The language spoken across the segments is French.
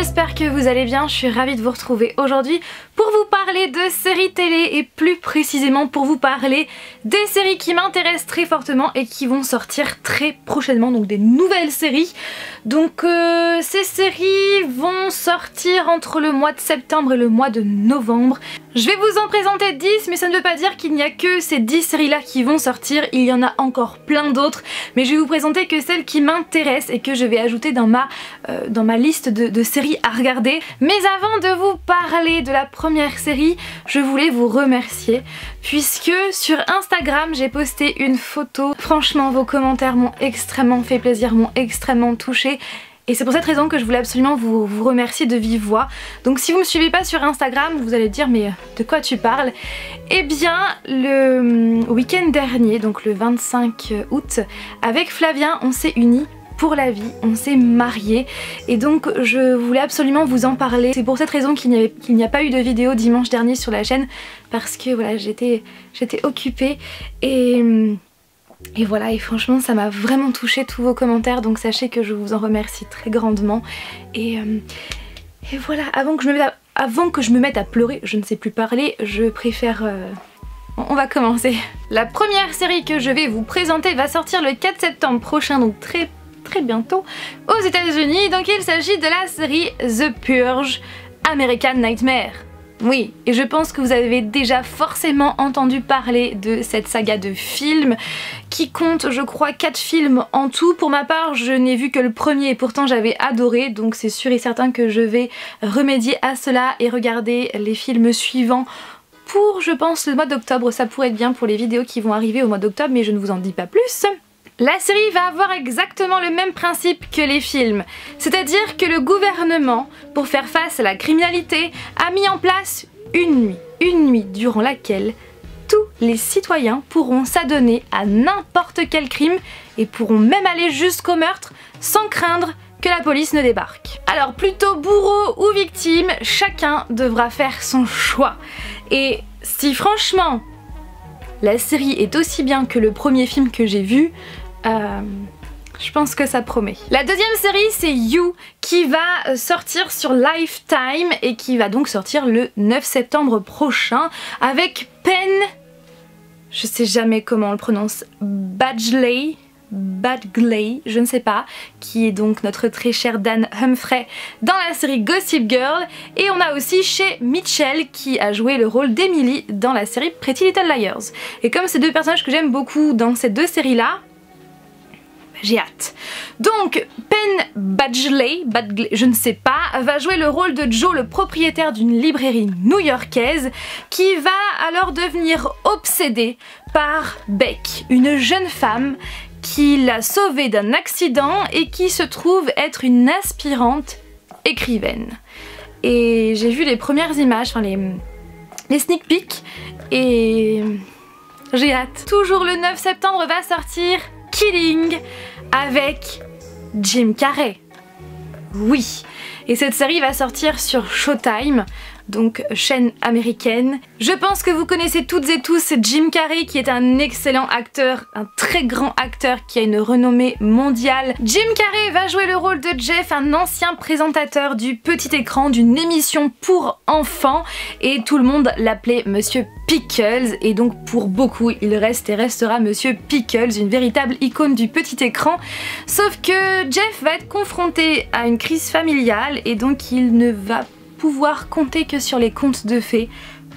j'espère que vous allez bien, je suis ravie de vous retrouver aujourd'hui pour vous parler de séries télé et plus précisément pour vous parler des séries qui m'intéressent très fortement et qui vont sortir très prochainement, donc des nouvelles séries. Donc ces séries vont sortir entre le mois de septembre et le mois de novembre. Je vais vous en présenter 10, mais ça ne veut pas dire qu'il n'y a que ces 10 séries là qui vont sortir, il y en a encore plein d'autres, mais je vais vous présenter que celles qui m'intéressent et que je vais ajouter dans ma liste de séries à regarder. Mais avant de vous parler de la première série, je voulais vous remercier puisque sur Instagram j'ai posté une photo. Franchement, vos commentaires m'ont extrêmement fait plaisir, m'ont extrêmement touchée. Et c'est pour cette raison que je voulais absolument vous remercier de vive voix. Donc si vous me suivez pas sur Instagram, vous allez dire mais de quoi tu parles? Eh bien le week-end dernier, donc le 25 août, avec Flavien on s'est unis pour la vie, on s'est mariés et donc je voulais absolument vous en parler. C'est pour cette raison qu'il n'y a pas eu de vidéo dimanche dernier sur la chaîne, parce que voilà, j'étais occupée et voilà, et franchement ça m'a vraiment touché tous vos commentaires, donc sachez que je vous en remercie très grandement. Et voilà, avant que je me mette à pleurer, je ne sais plus parler, je préfère... On va commencer. La première série que je vais vous présenter va sortir le 4 septembre prochain, donc très bientôt aux États-Unis. Donc il s'agit de la série The Purge American Nightmare. Oui, et je pense que vous avez déjà forcément entendu parler de cette saga de films qui compte, je crois, 4 films en tout. Pour ma part, je n'ai vu que le premier et pourtant j'avais adoré, donc c'est sûr et certain que je vais remédier à cela et regarder les films suivants pour, je pense, le mois d'octobre. Ça pourrait être bien pour les vidéos qui vont arriver au mois d'octobre, mais je ne vous en dis pas plus. La série va avoir exactement le même principe que les films, c'est-à-dire que le gouvernement, pour faire face à la criminalité, a mis en place une nuit durant laquelle tous les citoyens pourront s'adonner à n'importe quel crime et pourront même aller jusqu'au meurtre sans craindre que la police ne débarque. Alors plutôt bourreau ou victime, chacun devra faire son choix. Et si franchement la série est aussi bien que le premier film que j'ai vu, je pense que ça promet. La deuxième série c'est You, qui va sortir sur Lifetime et qui va donc sortir le 9 septembre prochain avec Penn, je sais jamais comment on le prononce, Badgley, je ne sais pas, qui est donc notre très cher Dan Humphrey dans la série Gossip Girl. Et on a aussi Shay Mitchell qui a joué le rôle d'Emily dans la série Pretty Little Liars. Et comme ces deux personnages que j'aime beaucoup dans ces deux séries là, j'ai hâte. Donc Penn Badgley, je ne sais pas, va jouer le rôle de Joe, le propriétaire d'une librairie new-yorkaise, qui va alors devenir obsédé par Beck, une jeune femme qui l'a sauvée d'un accident et qui se trouve être une aspirante écrivaine. Et j'ai vu les premières images, enfin les sneak peeks, et j'ai hâte. Toujours le 9 septembre va sortir Killing avec Jim Carrey. Oui, et cette série va sortir sur Showtime, donc chaîne américaine. Je pense que vous connaissez toutes et tous Jim Carrey, qui est un excellent acteur, un très grand acteur qui a une renommée mondiale. Jim Carrey va jouer le rôle de Jeff, un ancien présentateur du petit écran d'une émission pour enfants, et tout le monde l'appelait Monsieur Pickles, et donc pour beaucoup il reste et restera Monsieur Pickles, une véritable icône du petit écran. Sauf que Jeff va être confronté à une crise familiale et donc il ne va pouvoir compter que sur les contes de fées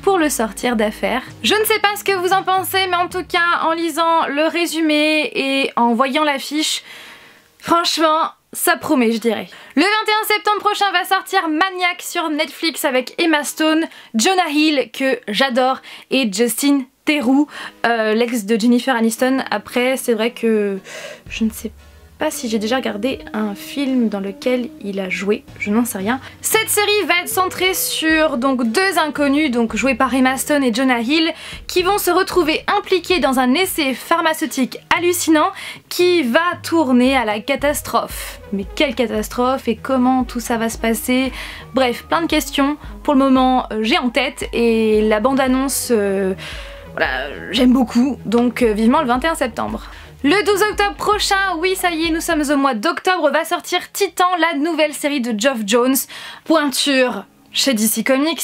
pour le sortir d'affaires. Je ne sais pas ce que vous en pensez, mais en tout cas en lisant le résumé et en voyant l'affiche, franchement ça promet, je dirais. Le 21 septembre prochain va sortir Maniac sur Netflix avec Emma Stone, Jonah Hill que j'adore et Justin Theroux, l'ex de Jennifer Aniston. Après c'est vrai que je ne sais pas si j'ai déjà regardé un film dans lequel il a joué, je n'en sais rien. Cette série va être centrée sur donc deux inconnus, donc joués par Emma Stone et Jonah Hill, qui vont se retrouver impliqués dans un essai pharmaceutique hallucinant qui va tourner à la catastrophe. Mais quelle catastrophe et comment tout ça va se passer? Bref, plein de questions. Pour le moment, j'ai en tête et la bande-annonce... voilà, j'aime beaucoup, donc vivement le 21 septembre. Le 12 octobre prochain, oui ça y est, nous sommes au mois d'octobre, va sortir Titan, la nouvelle série de Geoff Jones, pointure chez DC Comics,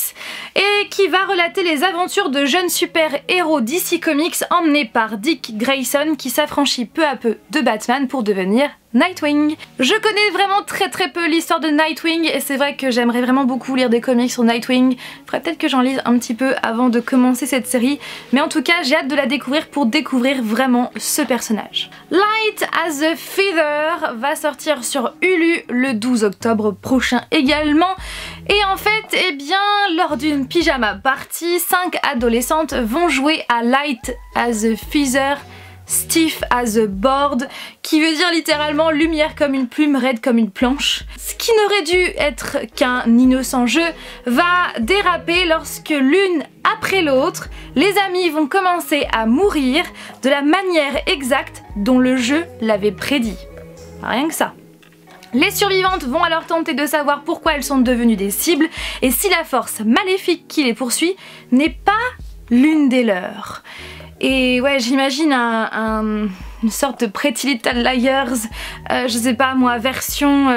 et qui va relater les aventures de jeunes super-héros DC Comics emmenés par Dick Grayson qui s'affranchit peu à peu de Batman pour devenir Nightwing. Je connais vraiment très peu l'histoire de Nightwing et c'est vrai que j'aimerais vraiment beaucoup lire des comics sur Nightwing. Faudrait peut-être que j'en lise un petit peu avant de commencer cette série, mais en tout cas j'ai hâte de la découvrir pour découvrir vraiment ce personnage. Light as a Feather va sortir sur Hulu le 12 octobre prochain également. Et en fait, eh bien, lors d'une pyjama party, 5 adolescentes vont jouer à Light as a Feather, Stiff as a Board, qui veut dire littéralement lumière comme une plume, raide comme une planche. Ce qui n'aurait dû être qu'un innocent jeu va déraper lorsque l'une après l'autre, les amis vont commencer à mourir de la manière exacte dont le jeu l'avait prédit. Rien que ça. Les survivantes vont alors tenter de savoir pourquoi elles sont devenues des cibles et si la force maléfique qui les poursuit n'est pas l'une des leurs. Et ouais, j'imagine une sorte de Pretty Little Liars, je sais pas moi, version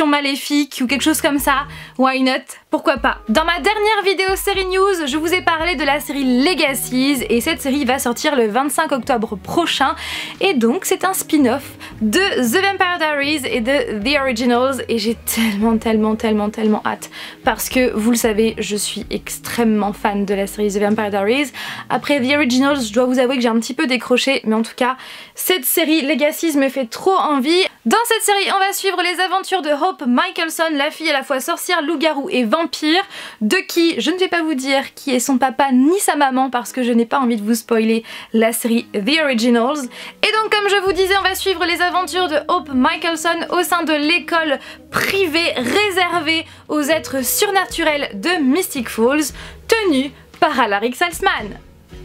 maléfique ou quelque chose comme ça. Why not? Pourquoi pas? Dans ma dernière vidéo série news, je vous ai parlé de la série Legacies et cette série va sortir le 25 octobre prochain et donc c'est un spin-off de The Vampire Diaries et de The Originals et j'ai tellement hâte parce que vous le savez, je suis extrêmement fan de la série The Vampire Diaries. Après The Originals, je dois vous avouer que j'ai un petit peu décroché, mais en tout cas cette série Legacies me fait trop envie. Dans cette série, on va suivre les aventures de Hope Michelson, la fille à la fois sorcière, loup-garou et vampire, de qui je ne vais pas vous dire qui est son papa ni sa maman parce que je n'ai pas envie de vous spoiler la série The Originals. Et donc comme je vous disais, on va suivre les aventures de Hope Michelson au sein de l'école privée réservée aux êtres surnaturels de Mystic Falls, tenue par Alaric Saltzman.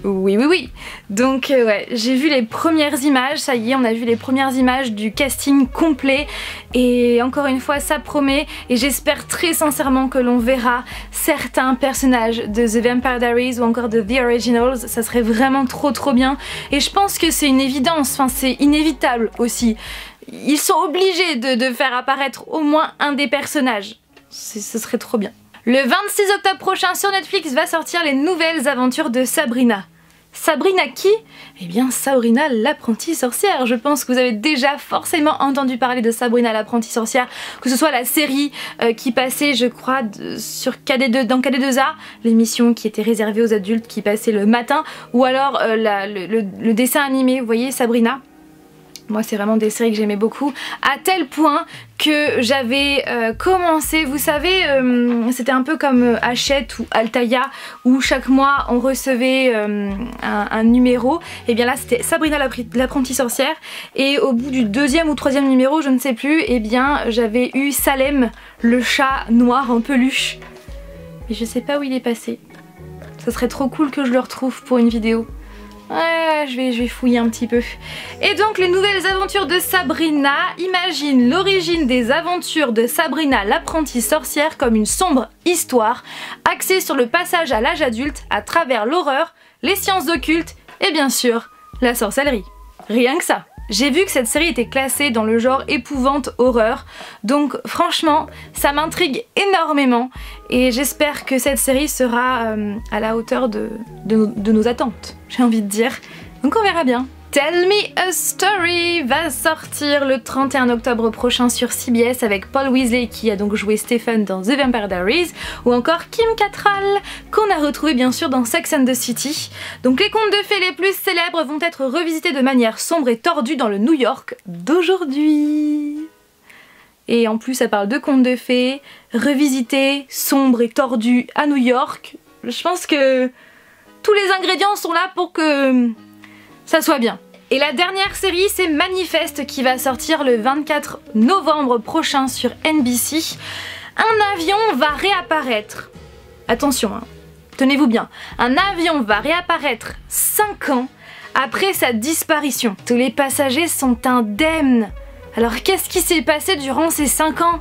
Oui. Donc ouais, j'ai vu les premières images, ça y est, on a vu les premières images du casting complet et encore une fois ça promet et j'espère très sincèrement que l'on verra certains personnages de The Vampire Diaries ou encore de The Originals, ça serait vraiment trop bien et je pense que c'est une évidence, enfin c'est inévitable aussi. Ils sont obligés de faire apparaître au moins un des personnages, ce serait trop bien. Le 26 octobre prochain sur Netflix va sortir les nouvelles aventures de Sabrina. Sabrina qui? Eh bien Sabrina l'apprentie sorcière. Je pense que vous avez déjà forcément entendu parler de Sabrina l'apprentie sorcière, que ce soit la série qui passait je crois sur KD2, dans KD2A, l'émission qui était réservée aux adultes qui passait le matin, ou alors le dessin animé, vous voyez Sabrina. Moi c'est vraiment des séries que j'aimais beaucoup, à tel point que j'avais commencé, vous savez, c'était un peu comme Hachette ou Altaïa où chaque mois on recevait un numéro, et bien là c'était Sabrina l'apprentie sorcière et au bout du deuxième ou troisième numéro, je ne sais plus, et bien j'avais eu Salem, le chat noir en peluche, mais je sais pas où il est passé. Ça serait trop cool que je le retrouve pour une vidéo. Ouais, je vais fouiller un petit peu. Et donc les nouvelles aventures de Sabrina, imagine l'origine des aventures de Sabrina l'apprentie sorcière comme une sombre histoire axée sur le passage à l'âge adulte à travers l'horreur, les sciences occultes et bien sûr la sorcellerie. Rien que ça. J'ai vu que cette série était classée dans le genre épouvante horreur, donc franchement ça m'intrigue énormément et j'espère que cette série sera à la hauteur de nos attentes, j'ai envie de dire, donc on verra bien. Tell Me a Story va sortir le 31 octobre prochain sur CBS avec Paul Weasley qui a donc joué Stephen dans The Vampire Diaries ou encore Kim Cattrall qu'on a retrouvé bien sûr dans Sex and the City. Donc les contes de fées les plus célèbres vont être revisités de manière sombre et tordue dans le New York d'aujourd'hui. Et en plus ça parle de contes de fées, revisités, sombres et tordus à New York. Je pense que tous les ingrédients sont là pour que ça soit bien. Et la dernière série c'est Manifest qui va sortir le 24 novembre prochain sur NBC. Un avion va réapparaître. Attention, hein, tenez-vous bien. Un avion va réapparaître 5 ans après sa disparition. Tous les passagers sont indemnes. Alors qu'est-ce qui s'est passé durant ces 5 ans?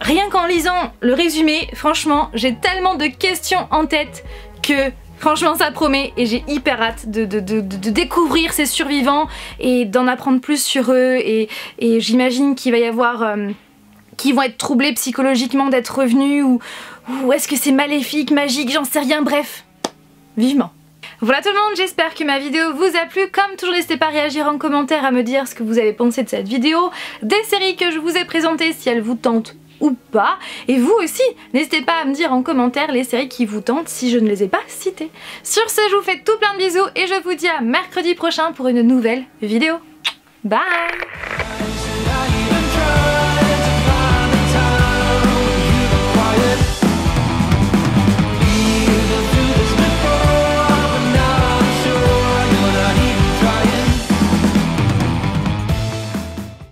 Rien qu'en lisant le résumé, franchement, j'ai tellement de questions en tête que Franchement ça promet et j'ai hyper hâte de découvrir ces survivants et d'en apprendre plus sur eux et j'imagine qu'il va y avoir... qui vont être troublés psychologiquement d'être revenus ou est-ce que c'est maléfique, magique, j'en sais rien, bref, vivement. Voilà tout le monde, j'espère que ma vidéo vous a plu. Comme toujours, n'hésitez pas à réagir en commentaire, à me dire ce que vous avez pensé de cette vidéo, des séries que je vous ai présentées, si elles vous tentent ou pas. Et vous aussi, n'hésitez pas à me dire en commentaire les séries qui vous tentent si je ne les ai pas citées. Sur ce, je vous fais tout plein de bisous et je vous dis à mercredi prochain pour une nouvelle vidéo. Bye!